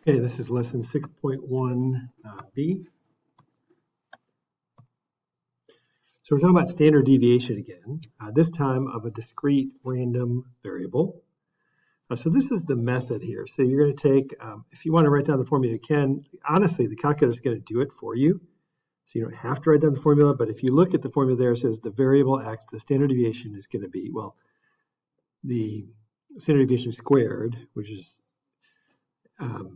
Okay, this is lesson 6.1b. So we're talking about standard deviation again, this time of a discrete random variable. So this is the method here. So you're going to take, if you want to write down the formula, you can. Honestly, the calculator is going to do it for you. So you don't have to write down the formula, but if you look at the formula there, it says the variable x, the standard deviation is going to be, well, the standard deviation squared, which is, you're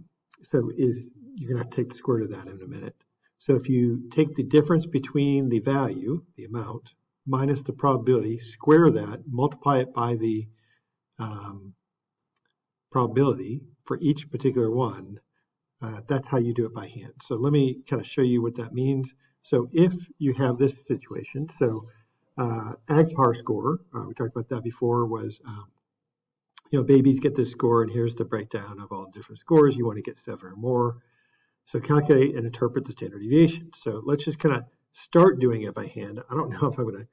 going to have to take the square root of that in a minute. So if you take the difference between the value, the amount, minus the probability, square that, multiply it by the probability for each particular one, that's how you do it by hand. So let me kind of show you what that means. So if you have this situation, so APSTAT score, we talked about that before, was babies get this score, and here's the breakdown of all the different scores. You want to get 7 or more. So calculate and interpret the standard deviation. So let's just kind of start doing it by hand. I don't know if I'm going to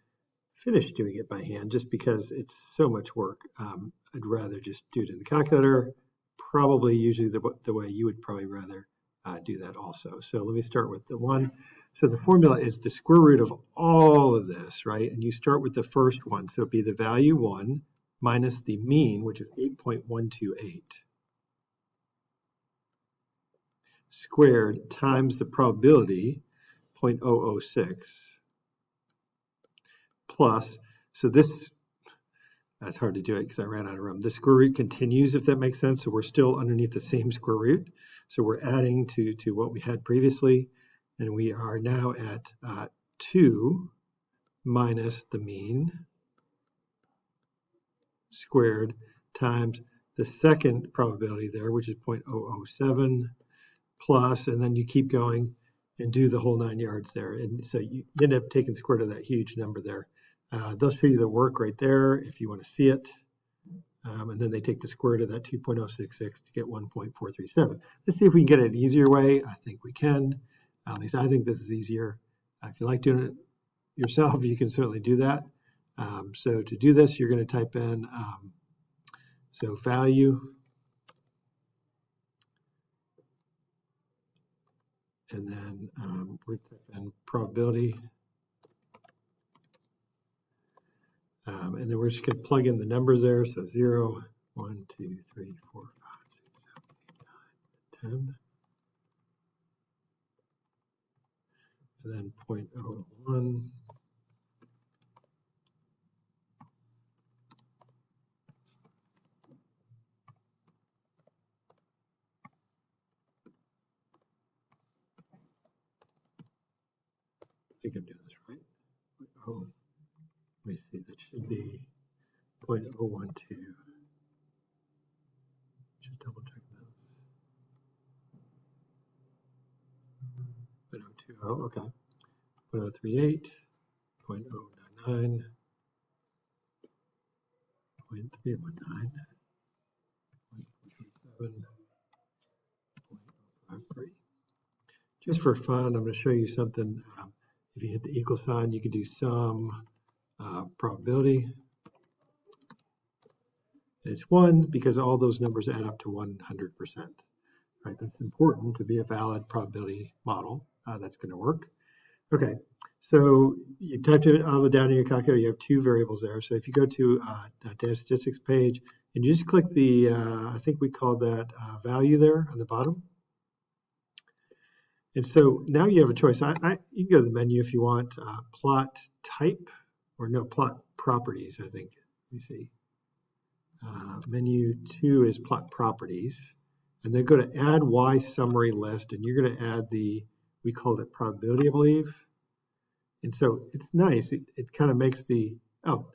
finish doing it by hand just because it's so much work. I'd rather just do it in the calculator, probably usually the way you would probably rather do that also. So let me start with the one. So the formula is the square root of all of this, right? And you start with the first one. So it'd be the value 1 minus the mean, which is 8.128. Squared times the probability, 0.006, plus, so this, that's hard to do it because I ran out of room. The square root continues, if that makes sense, so we're still underneath the same square root. So we're adding to what we had previously, and we are now at 2 minus the mean squared times the second probability there, which is 0.007, plus, and then you keep going and do the whole 9 yards there. And so you end up taking the square root of that huge number there. They'll show you the work right there if you want to see it. And then they take the square root of that 2.066 to get 1.437. Let's see if we can get it an easier way. I think we can. At least I think this is easier. If you like doing it yourself, you can certainly do that. So to do this, you're going to type in, so value, and then we type in probability, and then we're just going to plug in the numbers there. So 0, 1, 2, 3, 4, 5, 6, 7, 8, 9, 10, and then 0.01. I think I'm doing this right. Oh, let me see, that should be 0.012. Just double check this. 0.020, okay. 0.038, 0.099, 0.319, 0.437, 0.053. Just for fun, I'm going to show you something. If you hit the equal sign, you can do sum probability. And it's 1 because all those numbers add up to 100%. Right? That's important to be a valid probability model. That's going to work. Okay, so you typed in all the data in your calculator. You have 2 variables there. So if you go to data statistics page and you just click the, I think we called that value there on the bottom. And so now you have a choice. You can go to the menu if you want, plot type, or no, plot properties, I think. Let me see. Menu 2 is plot properties. And then go to add Y summary list, and you're going to add the, we called it probability, I believe. And so it's nice. It kind of makes the, oh,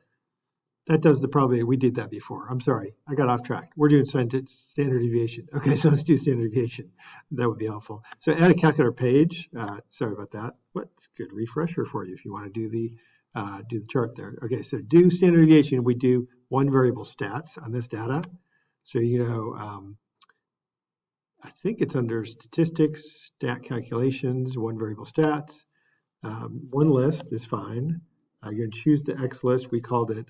that does the probability. We did that before. I'm sorry. I got off track. We're doing standard deviation. Okay, so let's do standard deviation. That would be helpful. So add a calculator page. Sorry about that. What's a good refresher for you if you want to do the chart there. Okay, so do standard deviation. We do one variable stats on this data. So, I think it's under statistics, stat calculations, one variable stats. One list is fine. You're going to choose the X list. We called it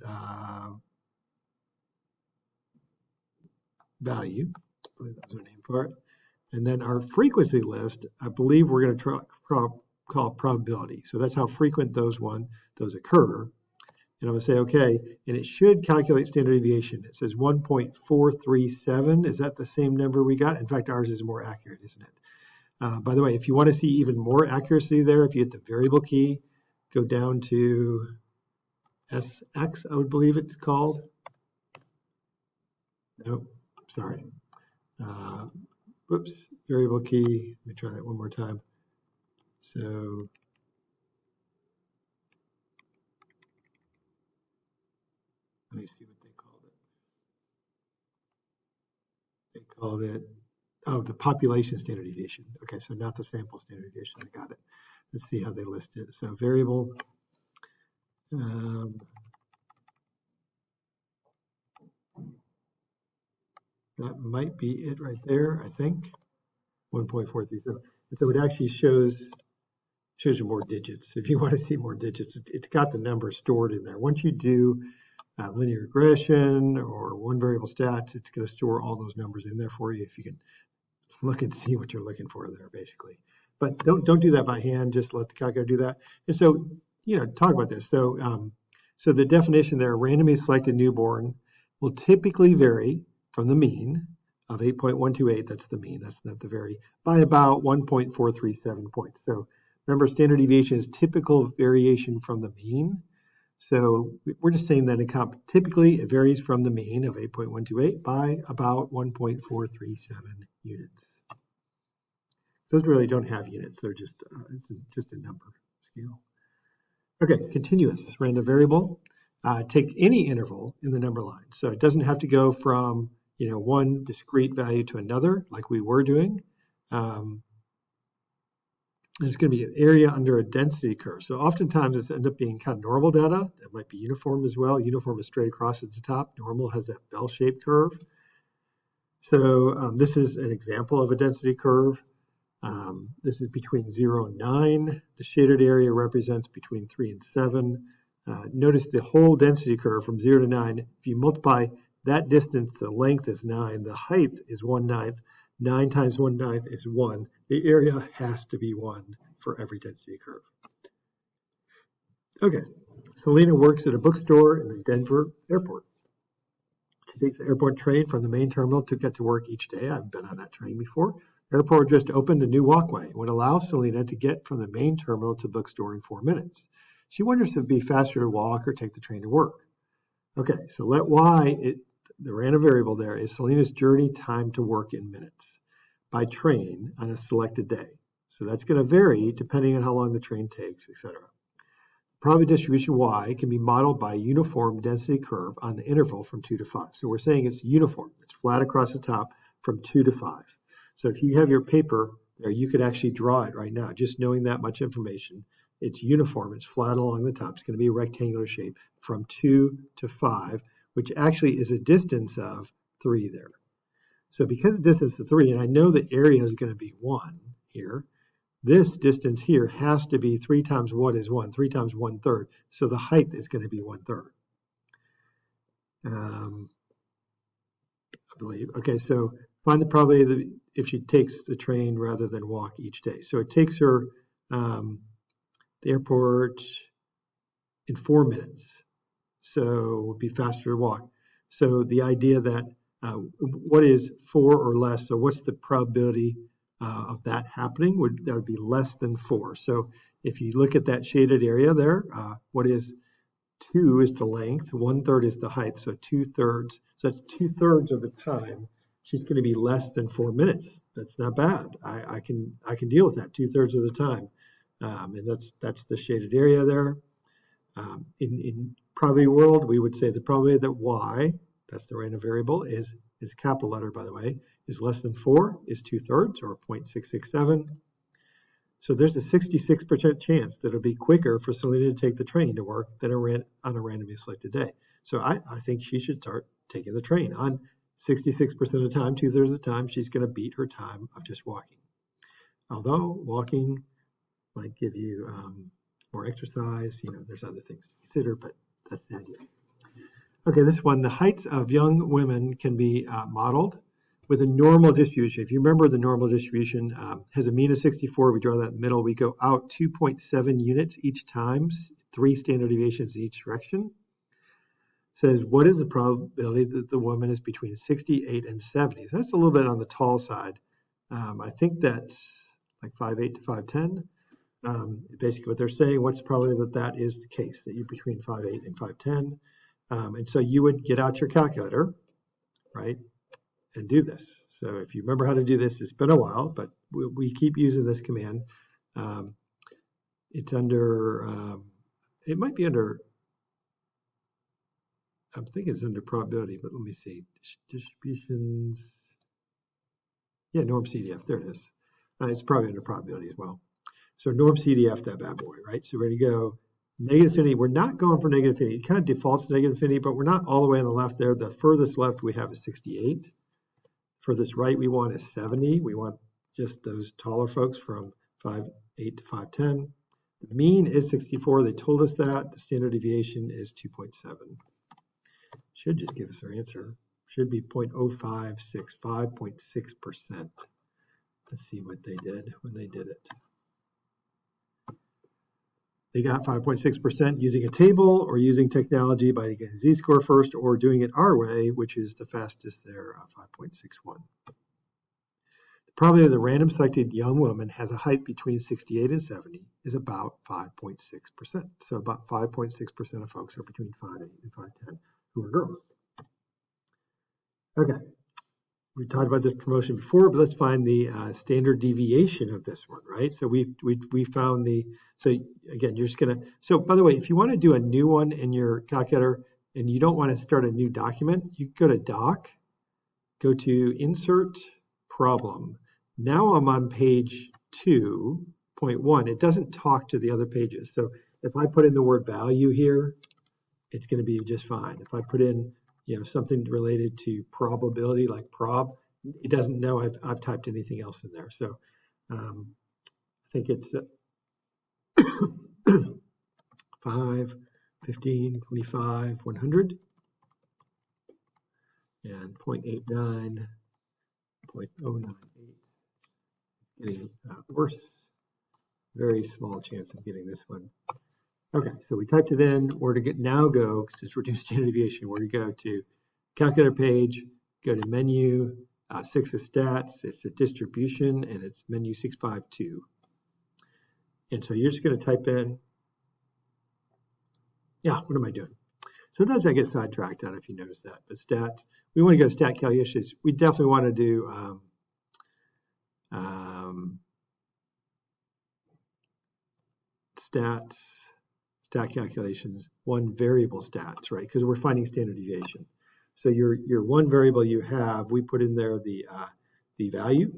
value. I believe that was our name for it. And then our frequency list, I believe we're going to call probability. So that's how frequent those occur. And I'm going to say, okay, and it should calculate standard deviation. It says 1.437. Is that the same number we got? In fact, ours is more accurate, isn't it? By the way, if you want to see even more accuracy there, if you hit the variable key, go down to SX, I would believe it's called. Nope, sorry. Whoops, variable key. Let me try that one more time. So let me see what they called it. They called it, oh, the population standard deviation. Okay, so not the sample standard deviation. I got it. Let's see how they list it. So variable. That might be it right there, I think. 1.437. And so it actually shows you more digits. If you want to see more digits, it's got the number stored in there. Once you do linear regression or one variable stats, it's going to store all those numbers in there for you if you can look and see what you're looking for there, basically. But don't do that by hand. Just let the calculator do that. And so, talk about this. So, so the definition there, randomly selected newborn, will typically vary from the mean of 8.128. That's the mean. That's not the vary by about 1.437 points. So remember, standard deviation is typical variation from the mean. So we're just saying that typically it varies from the mean of 8.128 by about 1.437 units. Those really don't have units. They're just a number scale. Okay, continuous random variable. Take any interval in the number line. So it doesn't have to go from one discrete value to another like we were doing. It's going to be an area under a density curve. So oftentimes it's end up being kind of normal data. That might be uniform as well. Uniform is straight across at the top. Normal has that bell-shaped curve. So this is an example of a density curve. This is between 0 and 9. The shaded area represents between 3 and 7. Notice the whole density curve from 0 to 9. If you multiply that distance, the length is 9. The height is 1/9. 9 times 1/9 is 1. The area has to be 1 for every density curve. Okay, Selena works at a bookstore in the Denver airport. She takes the airport train from the main terminal to get to work each day. I've been on that train before. The airport just opened a new walkway. It would allow Selena to get from the main terminal to bookstore in 4 minutes. She wonders if it would be faster to walk or take the train to work. Okay, so let y, the random variable there, is Selena's journey time to work in minutes by train on a selected day. So that's going to vary depending on how long the train takes, etc. Probability distribution y can be modeled by a uniform density curve on the interval from 2 to 5. So we're saying it's uniform. It's flat across the top from 2 to 5. So if you have your paper there, you could actually draw it right now, just knowing that much information. It's uniform. It's flat along the top. It's going to be a rectangular shape from 2 to 5, which actually is a distance of 3 there. So because the distance is 3, and I know the area is going to be 1 here, this distance here has to be 3 times what is 1? 3 times 1/3. So the height is going to be 1/3. I believe. Okay, so find the probability that if she takes the train rather than walk each day. So it takes her the airport in 4 minutes. So it would be faster to walk. So the idea that what is 4 or less? So what's the probability of that happening? That would be less than 4. So if you look at that shaded area there, what is 2 is the length, 1/3 is the height, so 2/3. So that's 2/3 of the time she's going to be less than 4 minutes. That's not bad. I can deal with that 2/3 of the time, and that's the shaded area there. In probability world, we would say the probability that y, that's the random variable, is capital letter, by the way, is less than 4 is 2/3 or 0.667. So there's a 66% chance that it'll be quicker for Selena to take the train to work than on a randomly selected day. So I think she should start taking the train. On 66% of the time, 2/3 of the time, she's going to beat her time of just walking. Although walking might give you more exercise, there's other things to consider, but that's the idea. Okay, this one, the heights of young women can be modeled with a normal distribution, if you remember the normal distribution has a mean of 64, we draw that in the middle, we go out 2.7 units each time, 3 standard deviations in each direction. Says, what is the probability that the woman is between 68 and 70? So that's a little bit on the tall side. I think that's like 5'8" to 5'10". Basically what they're saying, what's the probability that that is the case, that you're between 5'8" and 5'10". And so you would get out your calculator, right, and do this. So if you remember how to do this, it's been a while, but we keep using this command. It's under, it might be under, I'm thinking it's under probability, but let me see. Distributions. Yeah, norm CDF, there it is. It's probably under probability as well. So norm CDF, that bad boy, right? So we're going to go negative infinity. We're not going for negative infinity. It kind of defaults to negative infinity, but we're not all the way on the left there. The furthest left we have is 68. Furthest right we want is 70. We want just those taller folks from 5'8" to 5'10". The mean is 64. They told us that. The standard deviation is 2.7. Should just give us our answer. Should be 0.0565.6%. Let's see what they did when they did it. They got 5.6% using a table or using technology by getting z-score first or doing it our way, which is the fastest there, 5.61. The probability of the random selected young woman has a height between 68 and 70 is about 5.6%. So about 5.6% of folks are between 5'8" and 5'10" who are girls. Okay, we talked about this promotion before, but let's find the standard deviation of this one, right? So we found the, so again, you're just gonna, so by the way, if you wanna do a new one in your calculator and you don't wanna start a new document, you go to Doc, go to Insert, Problem. Now I'm on page 2.1. It doesn't talk to the other pages. So if I put in the word value here, it's gonna be just fine. If I put in, you know, something related to probability like prob, it doesn't know I've typed anything else in there. So I think it's 5, 15, 25, 100, and 0.89, 0.098. Getting worse. Very small chance of getting this one. Okay, so we typed it in. We're to now go, since we're doing standard deviation, we're to go to calculator page, go to menu, 6 is stats, it's a distribution, and it's menu 652. And so you're just going to type in, yeah, what am I doing? Sometimes I get sidetracked on if you notice that, but stats, we want to go to stat calculations. We definitely want to do stat calculations, one variable stats, right? Because we're finding standard deviation. So your one variable you have, we put in there the value,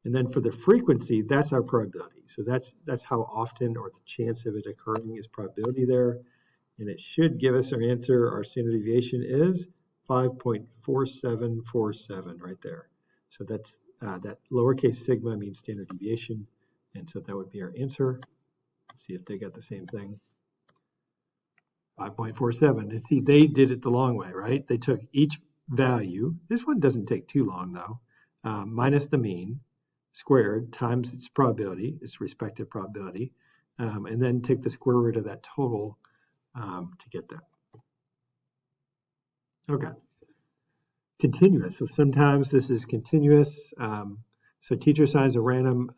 and then for the frequency, that's our probability. So that's how often or the chance of it occurring is probability there, and it should give us our answer. Our standard deviation is 5.4747 right there. So that's that lowercase sigma means standard deviation, and so that would be our answer. Let's see if they got the same thing. 5.47. And see, they did it the long way, right? They took each value. This one doesn't take too long, though. Minus the mean squared times its probability, its respective probability, and then take the square root of that total to get that. Okay. Continuous. So sometimes this is continuous. So teacher assigns a random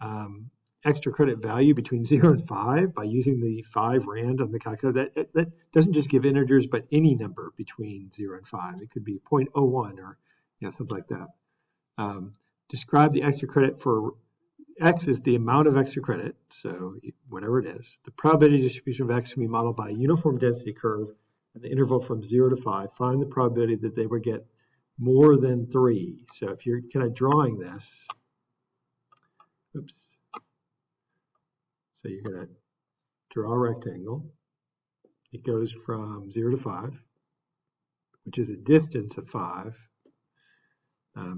extra credit value between 0 and 5 by using the 5 rand on the calculator. That doesn't just give integers, but any number between 0 and 5. It could be 0.01 or something like that. Describe the extra credit for X is the amount of extra credit, so whatever it is. The probability distribution of X can be modeled by a uniform density curve and the interval from 0 to 5. Find the probability that they would get more than 3. So if you're kind of drawing this, oops. So you're going to draw a rectangle. It goes from 0 to 5, which is a distance of 5.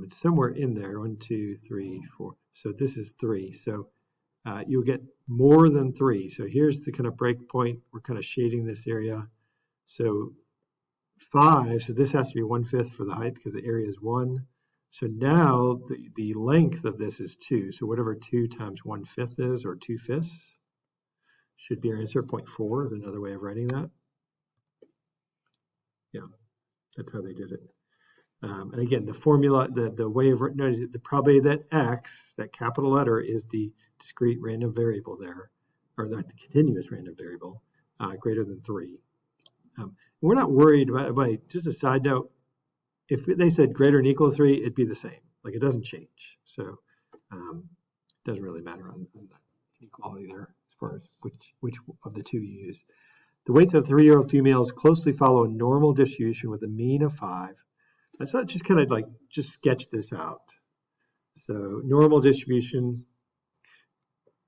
It's somewhere in there, 1, 2, 3, 4. So this is 3. So you'll get more than 3. So here's the kind of break point. We're kind of shading this area. So 5, so this has to be 1/5 for the height because the area is 1. So now the length of this is 2. So whatever 2 times 1/5 is, or 2/5, should be our answer. 0.4 is another way of writing that. Yeah, that's how they did it. And again, the formula, the way of writing it is the probability that x, that capital letter, is the discrete random variable there, or the continuous random variable, greater than 3. We're not worried about, just a side note, if they said greater than or equal to 3, it'd be the same. Like, it doesn't change. So it doesn't really matter on the inequality there as far as which of the two you use. The weights of 3-year-old females closely follow a normal distribution with a mean of 5. So let's just kind of like just sketch this out. So normal distribution,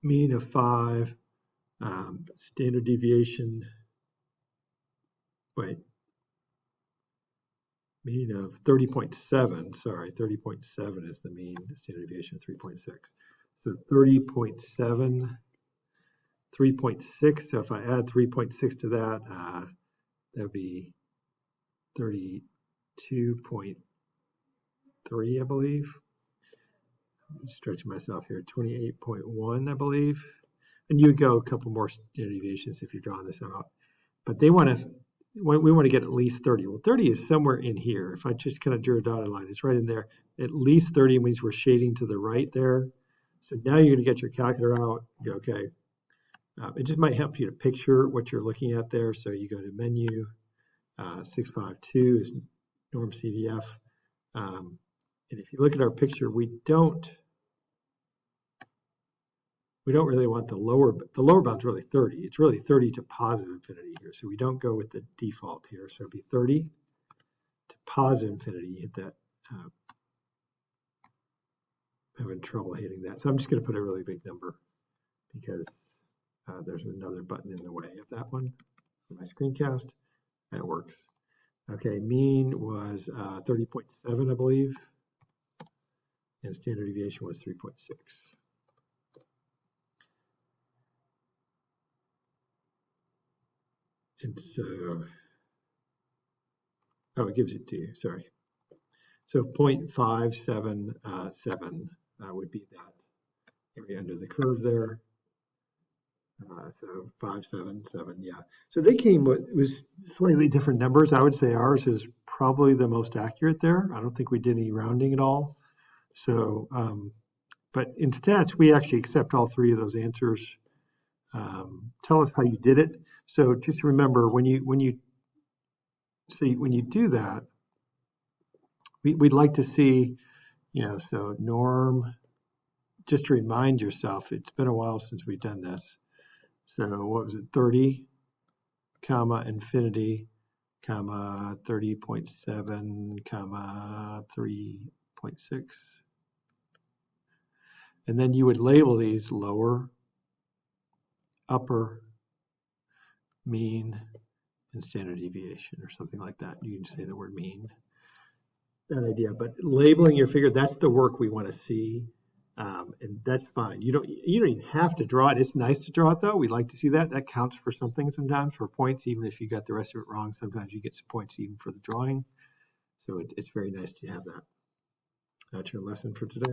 mean of 5, standard deviation, mean of 30.7, sorry, 30.7 is the mean, standard deviation of 3.6. So 30.7, 3.6, so if I add 3.6 to that, that would be 32.3, I believe. I'm stretching myself here, 28.1, I believe. And you would go a couple more standard deviations if you're drawing this out. But we want to get at least 30. Well, 30 is somewhere in here. If I just kind of drew a dotted line, it's right in there. At least 30 means we're shading to the right there. So now you're going to get your calculator out. Go, okay. It just might help you to picture what you're looking at there. So you go to menu, 652 is norm CDF. And if you look at our picture, we don't really want the lower bound's really 30. It's really 30 to positive infinity here. So we don't go with the default here. So it'd be 30 to positive infinity. You hit that. I'm having trouble hitting that. So I'm just going to put a really big number because there's another button in the way of that one for my screencast. That works. Okay, mean was 30.7, I believe. And standard deviation was 3.6. And so, oh, it gives it to you, sorry. So 0.577 would be that area under the curve there. So 577, yeah. So they came with slightly different numbers. I would say ours is probably the most accurate there. I don't think we did any rounding at all. So, but in stats, we actually accept all three of those answers. Tell us how you did it. So just remember when you do that, we'd like to see, so norm, just to remind yourself, it's been a while since we've done this. So what was it, 30, comma, infinity, comma, 30.7, comma, 3.6. And then you would label these lower, upper, mean, and standard deviation or something like that. You can say the word mean. That idea, but labeling your figure, that's the work we want to see. And that's fine. You don't even have to draw it. It's nice to draw it though. We like to see that. That counts for something sometimes, for points, even if you got the rest of it wrong. Sometimes you get some points even for the drawing. So it's very nice to have that. That's your lesson for today.